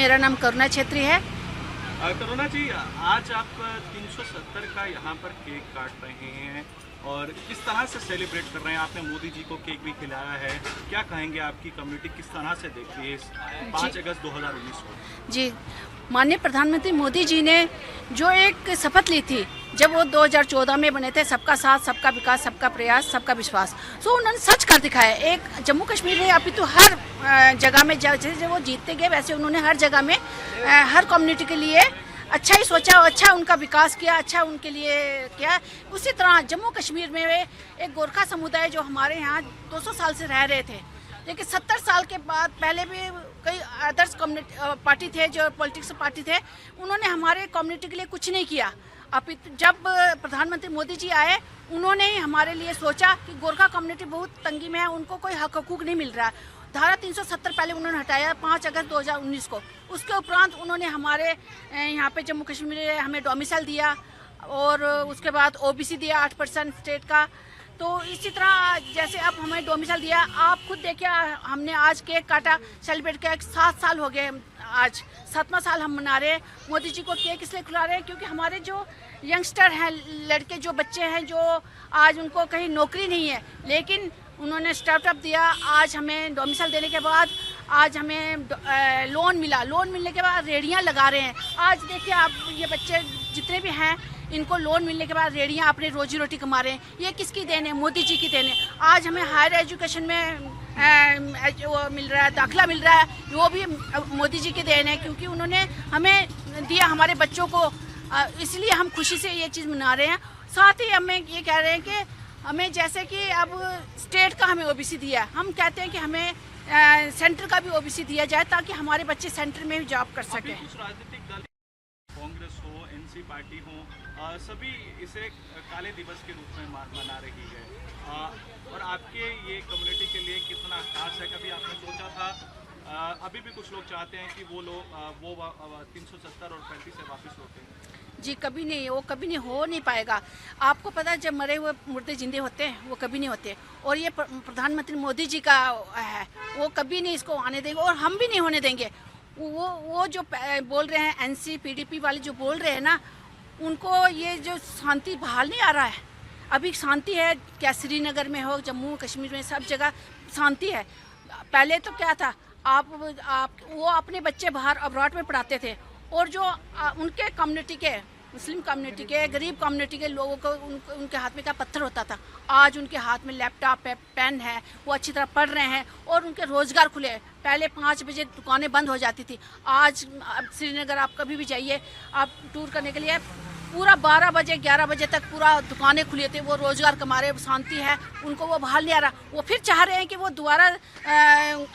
मेरा नाम करुणा छेत्री है। करुणा जी, आज आप 370 का यहाँ पर केक काट रहे हैं और किस तरह से सेलिब्रेट कर रहे हैं? आपने मोदी जी को केक भी खिलाया है, क्या कहेंगे? आपकी कम्युनिटी किस तरह से देखती है इस 5 अगस्त 2019 को? जी, माननीय प्रधानमंत्री मोदी जी ने जो एक शपथ ली थी जब वो 2014 में बने थे, सबका साथ, सबका विकास, सबका प्रयास, सबका विश्वास, तो उन्होंने सच कर दिखाया। एक जम्मू कश्मीर में अभी तो हर जगह में जैसे वो जीतते गए वैसे उन्होंने हर जगह में हर कम्युनिटी के लिए अच्छा ही सोचा, अच्छा उनका विकास किया, अच्छा उनके लिए किया। उसी तरह जम्मू कश्मीर में एक गोरखा समुदाय जो हमारे यहाँ 200 साल से रह रहे थे, लेकिन 70 साल के बाद पहले भी कई अदर्स कम्युनिटी पार्टी थे जो पॉलिटिक्स पार्टी थे, उन्होंने हमारे कम्युनिटी के लिए कुछ नहीं किया। अभी जब प्रधानमंत्री मोदी जी आए, उन्होंने ही हमारे लिए सोचा कि गोरखा कम्युनिटी बहुत तंगी में है, उनको कोई हक हकूक नहीं मिल रहा। धारा 370 पहले उन्होंने हटाया 5 अगस्त 2019 को। उसके उपरांत उन्होंने हमारे यहाँ पे जम्मू कश्मीर में हमें डोमिसाइल दिया और उसके बाद ओबीसी दिया 8% स्टेट का। तो इसी तरह जैसे अब हमें डोमिसाइल दिया, आप खुद देखिए हमने आज केक काटा, सेलिब्रेट किया। 7 साल हो गए, आज 7वां साल हम मना रहे हैं। मोदी जी को केक इसलिए खिला रहे हैं क्योंकि हमारे जो यंगस्टर हैं, लड़के जो बच्चे हैं, जो आज उनको कहीं नौकरी नहीं है, लेकिन उन्होंने स्टार्टअप दिया। आज हमें डोमिसाइल देने के बाद आज हमें लोन मिला, लोन मिलने के बाद रेहड़ियाँ लगा रहे हैं। आज देखिए आप ये बच्चे जितने भी हैं, इनको लोन मिलने के बाद रेहड़ियाँ अपनी रोजी रोटी कमा रहे हैं। ये किसकी देन है? मोदी जी की देन है। आज हमें हायर एजुकेशन में वो मिल रहा है, दाखिला मिल रहा है, वो भी मोदी जी की देन है, क्योंकि उन्होंने हमें दिया हमारे बच्चों को। इसलिए हम खुशी से ये चीज़ मना रहे हैं। साथ ही हमें ये कह रहे हैं कि हमें जैसे कि अब स्टेट का हमें ओबीसी दिया, हम कहते हैं कि हमें सेंटर का भी ओबीसी दिया जाए ताकि हमारे बच्चे सेंटर में भी जॉब कर सकें। कुछ राजनीतिक दल, कांग्रेस हो, एनसी पार्टी हो, सभी इसे काले दिवस के रूप में मना रही है, और आपके ये कम्युनिटी के लिए कितना खास है? कभी आपने सोचा था? अभी भी कुछ लोग चाहते हैं कि वो लोग वो 370 और 35 से वापस लौटें। जी, कभी नहीं, वो कभी नहीं हो नहीं पाएगा। आपको पता है, जब मरे हुए मुर्दे जिंदे होते हैं वो कभी नहीं होते, और ये प्रधानमंत्री मोदी जी का है, वो कभी नहीं इसको आने देंगे और हम भी नहीं होने देंगे। वो जो बोल रहे हैं एनसी पीडीपी वाले जो बोल रहे हैं ना, उनको ये जो शांति बहाल नहीं आ रहा है। अभी शांति है, क्या श्रीनगर में हो, जम्मू कश्मीर में, सब जगह शांति है। पहले तो क्या था, आप वो अपने बच्चे बाहर अब्रॉड में पढ़ाते थे, और जो उनके कम्युनिटी के, मुस्लिम कम्युनिटी के, गरीब कम्युनिटी के लोगों को उनके हाथ में क्या पत्थर होता था, आज उनके हाथ में लैपटॉप है, पेन है, वो अच्छी तरह पढ़ रहे हैं और उनके रोज़गार खुले हैं। पहले 5 बजे दुकानें बंद हो जाती थी, आज श्रीनगर आप कभी भी जाइए, आप टूर करने के लिए, पूरा 12 बजे 11 बजे तक पूरा दुकानें खुली थी। वो रोज़गार कमा रहे, शांति है, उनको वो बहाल नहीं आ रहा। वो फिर चाह रहे हैं कि वो दोबारा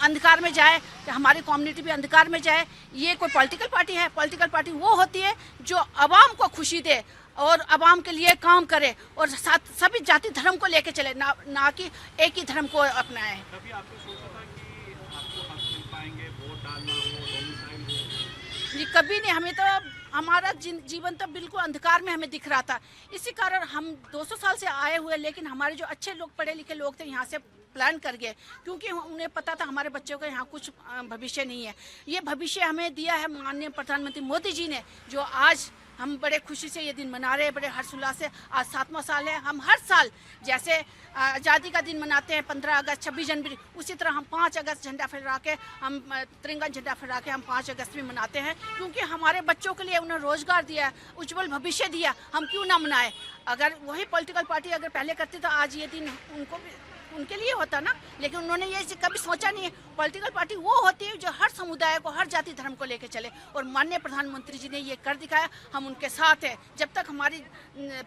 अंधकार में जाए, कि हमारी कम्युनिटी भी अंधकार में जाए। ये कोई पॉलिटिकल पार्टी है? पॉलिटिकल पार्टी वो होती है जो आवाम को खुशी दे और आवाम के लिए काम करे और साथ सभी जाति धर्म को लेके चले, ना कि एक ही धर्म को अपनाए। कभी आपने सोचा था कि आपको हक मिल पाएंगे, वोट डालना हो, डोमिसाइल हो? ये कभी नहीं। हमें तो हमारा जीवन तो बिल्कुल अंधकार में हमें दिख रहा था। इसी कारण हम 200 साल से आए हुए, लेकिन हमारे जो अच्छे लोग, पढ़े लिखे लोग थे, यहाँ से प्लान कर गए, क्योंकि उन्हें पता था हमारे बच्चों का यहाँ कुछ भविष्य नहीं है। ये भविष्य हमें दिया है माननीय प्रधानमंत्री मोदी जी ने, जो आज हम बड़े खुशी से ये दिन मना रहे हैं, बड़े हर्षोल्लास से। आज 7वां साल है। हम हर साल जैसे आज़ादी का दिन मनाते हैं 15 अगस्त, 26 जनवरी, उसी तरह हम 5 अगस्त झंडा फहरा के, हम तिरंगा झंडा फहरा के हम 5 अगस्त भी मनाते हैं, क्योंकि हमारे बच्चों के लिए उन्हें रोज़गार दिया, उज्जवल भविष्य दिया। हम क्यों ना मनाएं? अगर वही पॉलिटिकल पार्टी अगर पहले करती तो आज ये दिन उनको भी, उनके लिए होता ना, लेकिन उन्होंने ये कभी सोचा नहीं है। पॉलिटिकल पार्टी वो होती है जो हर समुदाय को, हर जाति धर्म को लेकर चले, और माननीय प्रधानमंत्री जी ने ये कर दिखाया। हम उनके साथ हैं। जब तक हमारी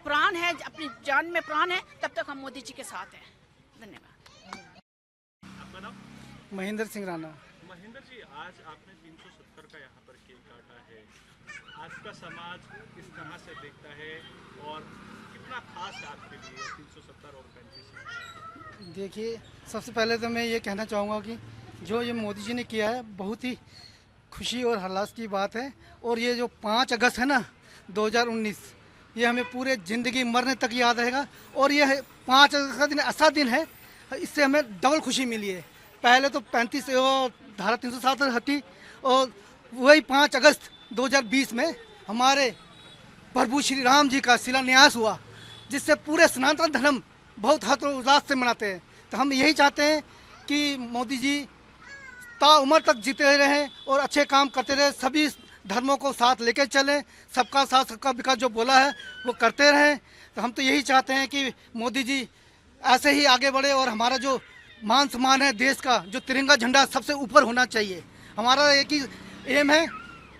प्राण है, अपनी जान में प्राण है, तब तक हम मोदी जी के साथ हैं। धन्यवाद। आपका नाम? महेंद्र सिंह राणा। महेंद्र जी, आज आपने 370 का यहाँ पर केक काटा है, आज का समाज किस तरह से देखता है और कितना खास है आपके लिए 370 और 35? देखिए, सबसे पहले तो मैं ये कहना चाहूँगा कि जो ये मोदी जी ने किया है, बहुत ही खुशी और हल्लास की बात है। और ये जो 5 अगस्त है ना 2019, ये हमें पूरे ज़िंदगी मरने तक याद रहेगा। और ये 5 अगस्त का दिन ऐसा दिन है, इससे हमें डबल खुशी मिली है। पहले तो 35 धारा 307 हटी और वही 5 अगस्त 2020 में हमारे प्रभु श्री राम जी का शिलान्यास हुआ, जिससे पूरे सनातन धर्म बहुत हर्षोल्लास से मनाते हैं। तो हम यही चाहते हैं कि मोदी जी ताउम्र तक जीते रहें और अच्छे काम करते रहे, सभी धर्मों को साथ लेकर चलें, सबका साथ सबका विकास जो बोला है वो करते रहें। तो हम तो यही चाहते हैं कि मोदी जी ऐसे ही आगे बढ़े और हमारा जो मान सम्मान है देश का, जो तिरंगा झंडा सबसे ऊपर होना चाहिए। हमारा एक ही एम है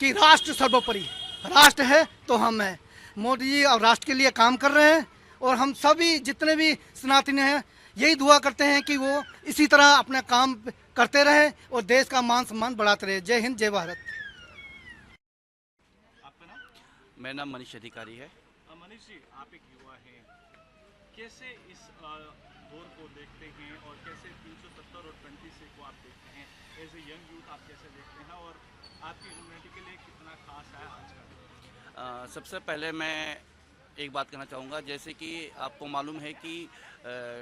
कि राष्ट्र सर्वोपरि, राष्ट्र है तो हम हैं। मोदी जी अब राष्ट्र के लिए काम कर रहे हैं और हम सभी जितने भी सनातनी हैं यही दुआ करते हैं कि वो इसी तरह अपना काम करते रहे और देश का मान सम्मान बढ़ाते रहे। जय हिंद, जय भारत। आपका नाम? मेरा नाम मनीष अधिकारी है। मनीष जी, आप एक युवा हैं, कैसे इस दौर को देखते हैं और कैसे 370 और 26 को आप देखते हैं? एज ए यंग यूथ आप कैसे देखते हैं और आपकी कम्युनिटी के लिए कितना खास है आज का? सबसे पहले मैं एक बात कहना चाहूँगा, जैसे कि आपको मालूम है कि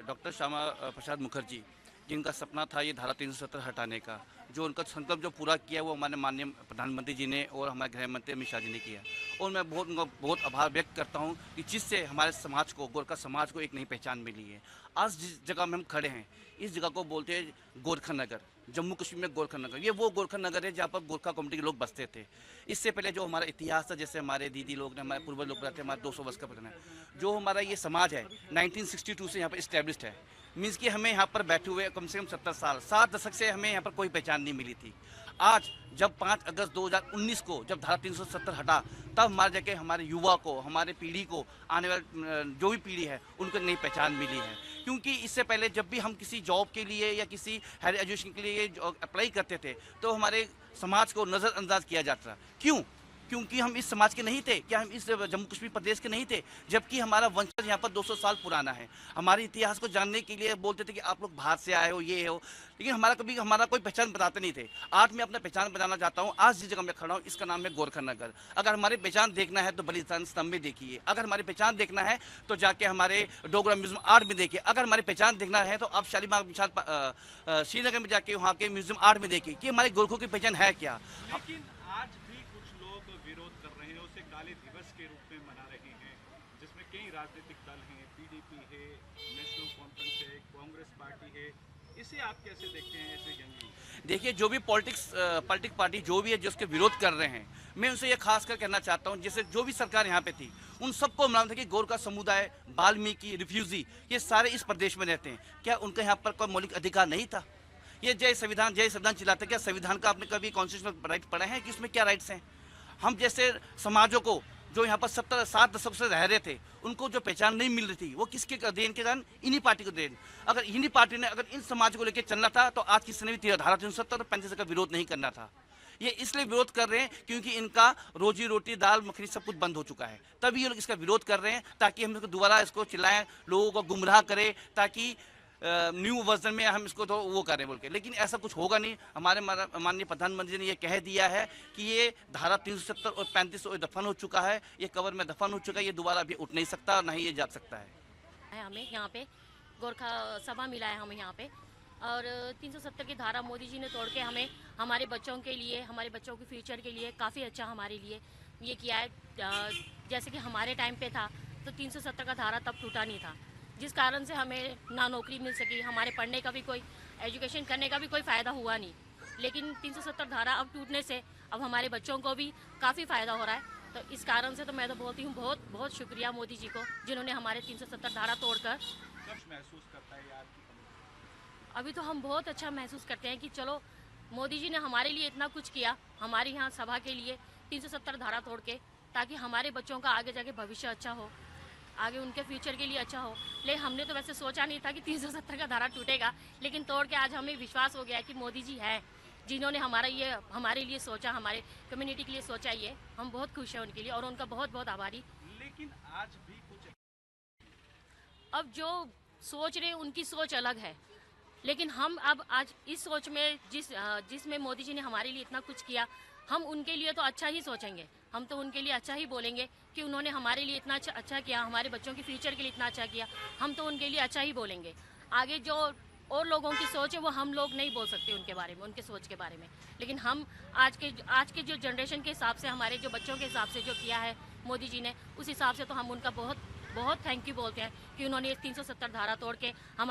डॉक्टर श्यामा प्रसाद मुखर्जी जिनका सपना था ये धारा 370 हटाने का, जो उनका संकल्प जो पूरा किया वो हमारे माननीय प्रधानमंत्री जी ने और हमारे गृह मंत्री अमित शाह जी ने किया। और मैं उनका बहुत आभार व्यक्त करता हूँ कि जिससे हमारे समाज को, गोरखा समाज को एक नई पहचान मिली है। आज जिस जगह में हम खड़े हैं इस जगह को बोलते हैं गोरखा नगर, जम्मू कश्मीर में गोरखा नगर। ये वो गोरखा नगर है जहाँ पर गोरखा कम्युनिटी के लोग बसते थे। इससे पहले जो हमारा इतिहास था, जैसे हमारे दीदी लोग ने, हमारे पूर्वज लोग रहते हैं, हमारे 200 वर्ष का पुराना जो हमारा ये समाज है 1962 से यहाँ पर इस्टेब्लिश्ड है। मीन्स कि हमें यहाँ पर बैठे हुए कम से कम 70 साल, 7 दशक से हमें यहाँ पर कोई पहचान नहीं मिली थी। आज जब 5 अगस्त 2019 को जब धारा 370 हटा, तब हमारे जगह हमारे युवा को, हमारे पीढ़ी को, आने वाली जो भी पीढ़ी है उनको नई पहचान मिली है। क्योंकि इससे पहले जब भी हम किसी जॉब के लिए या किसी हायर एजुकेशन के लिए अप्लाई करते थे तो हमारे समाज को नज़रअंदाज किया जाता था। क्यों? क्योंकि हम इस समाज के नहीं थे, क्या हम इस जम्मू कश्मीर प्रदेश के नहीं थे? जबकि हमारा वंशज यहाँ पर 200 साल पुराना है। हमारे इतिहास को जानने के लिए बोलते थे कि आप लोग बाहर से आए हो, ये हो, लेकिन हमारा कोई पहचान बताते नहीं थे। आज मैं अपना पहचान बताना चाहता हूँ। आज जिस जगह मैं खड़ा हूँ इसका नाम है गोरखा नगर। अगर हमारी पहचान देखना है तो बलिदान स्तंभ में देखिए, अगर हमारी पहचान देखना है तो जाके हमारे डोगरा म्यूजियम आर्ट में देखिए, अगर हमारी पहचान देखना है तो आप शालीमार श्रीनगर में जाके वहाँ के म्यूजियम आर्ट में देखिए कि हमारे गोरखों की पहचान है क्या। लेकिन आज भी कुछ लोग विरोध कर रहे हैं, उसे काले दिवस के रूप में मना रहे हैं, जिसमें कई राजनीतिक दल हैं, पीडीपी है, नेशनल कॉन्फ्रेंस है, कांग्रेस पार्टी है। इसे आप कैसे देखते हैं ऐसे यंग? देखिए, जो भी पॉलिटिक पार्टी जो भी है जो उसके विरोध कर रहे हैं, मैं उनसे ये खास कर कहना चाहता हूँ, जैसे जो भी सरकार यहाँ पे थी उन सबको मालूम था कि गोरखा समुदाय, वाल्मीकि, रिफ्यूजी ये सारे इस प्रदेश में रहते हैं। क्या उनका यहाँ पर कोई मौलिक अधिकार नहीं था? ये जय संविधान चिल्लाते, क्या संविधान का आपने कभी कॉन्स्टिट्यूशनल राइट पढ़ा है कि उसमें क्या राइट्स हैं? हम जैसे समाजों को जो यहाँ पर 7 दशक से रह रहे थे उनको जो पहचान नहीं मिल रही थी वो किसके देन के कारण? इन्हीं पार्टी को देन। अगर इन्हीं पार्टी ने अगर इन समाज को लेकर चलना था तो आज किसी ने भी धारा 370 और 35 का विरोध नहीं करना था। ये इसलिए विरोध कर रहे हैं क्योंकि इनका रोजी रोटी, दाल मखनी सब कुछ बंद हो चुका है, तभी ये लोग इसका विरोध कर रहे हैं ताकि हम इसको दोबारा इसको चिल्लाएं, लोगों को गुमराह करें, ताकि न्यू वर्जन में हम इसको तो वो करें बोल के। लेकिन ऐसा कुछ होगा नहीं। हमारे माननीय प्रधानमंत्री ने ये कह दिया है कि ये धारा 370 और 35 दफन हो चुका है, ये कवर में दफन हो चुका है, ये दोबारा अभी उठ नहीं सकता और नहीं ये जा सकता है। हमें यहाँ पे गोरखा सभा मिला है हमें यहाँ पे, और 370 की धारा मोदी जी ने तोड़ के हमें हमारे बच्चों के लिए, हमारे बच्चों के फ्यूचर के लिए काफ़ी अच्छा हमारे लिए ये किया है। जैसे कि हमारे टाइम पे था तो 370 का धारा तब टूटा नहीं था, जिस कारण से हमें ना नौकरी मिल सकी, हमारे पढ़ने का भी कोई, एजुकेशन करने का भी कोई फ़ायदा हुआ नहीं। लेकिन 370 धारा अब टूटने से अब हमारे बच्चों को भी काफ़ी फ़ायदा हो रहा है। तो इस कारण से तो मैं तो बोलती हूँ बहुत बहुत शुक्रिया मोदी जी को, जिन्होंने हमारे 370 धारा तोड़कर। महसूस करता है यार? अभी तो हम बहुत अच्छा महसूस करते हैं कि चलो मोदी जी ने हमारे लिए इतना कुछ किया, हमारे यहाँ सभा के लिए 370 धारा तोड़ के, ताकि हमारे बच्चों का आगे जाके भविष्य अच्छा हो, आगे उनके फ्यूचर के लिए अच्छा हो। लेकिन हमने तो वैसे सोचा नहीं था कि 370 का धारा टूटेगा, लेकिन तोड़ के आज हमें विश्वास हो गया है कि मोदी जी हैं जिन्होंने हमारे लिए सोचा, हमारे कम्युनिटी के लिए सोचा। ये हम बहुत खुश हैं उनके लिए और उनका बहुत बहुत आभारी। लेकिन आज भी कुछ अब जो सोच रहे हैं उनकी सोच अलग है, लेकिन हम अब आज इस सोच में जिसमें मोदी जी ने हमारे लिए इतना कुछ किया, हम उनके लिए तो अच्छा ही सोचेंगे, हम तो उनके लिए अच्छा ही बोलेंगे कि उन्होंने हमारे लिए इतना अच्छा किया, हमारे बच्चों के फ्यूचर के लिए इतना अच्छा किया, हम तो उनके लिए अच्छा ही बोलेंगे। आगे जो और लोगों की सोच है वो हम लोग नहीं बोल सकते उनके बारे में, उनके सोच के बारे में। लेकिन हम आज के जो जनरेशन के हिसाब से, हमारे जो बच्चों के हिसाब से जो किया है मोदी जी ने, उस हिसाब से तो हम उनका बहुत बहुत थैंक यू बोलते हैं कि उन्होंने 370 धारा तोड़ के हम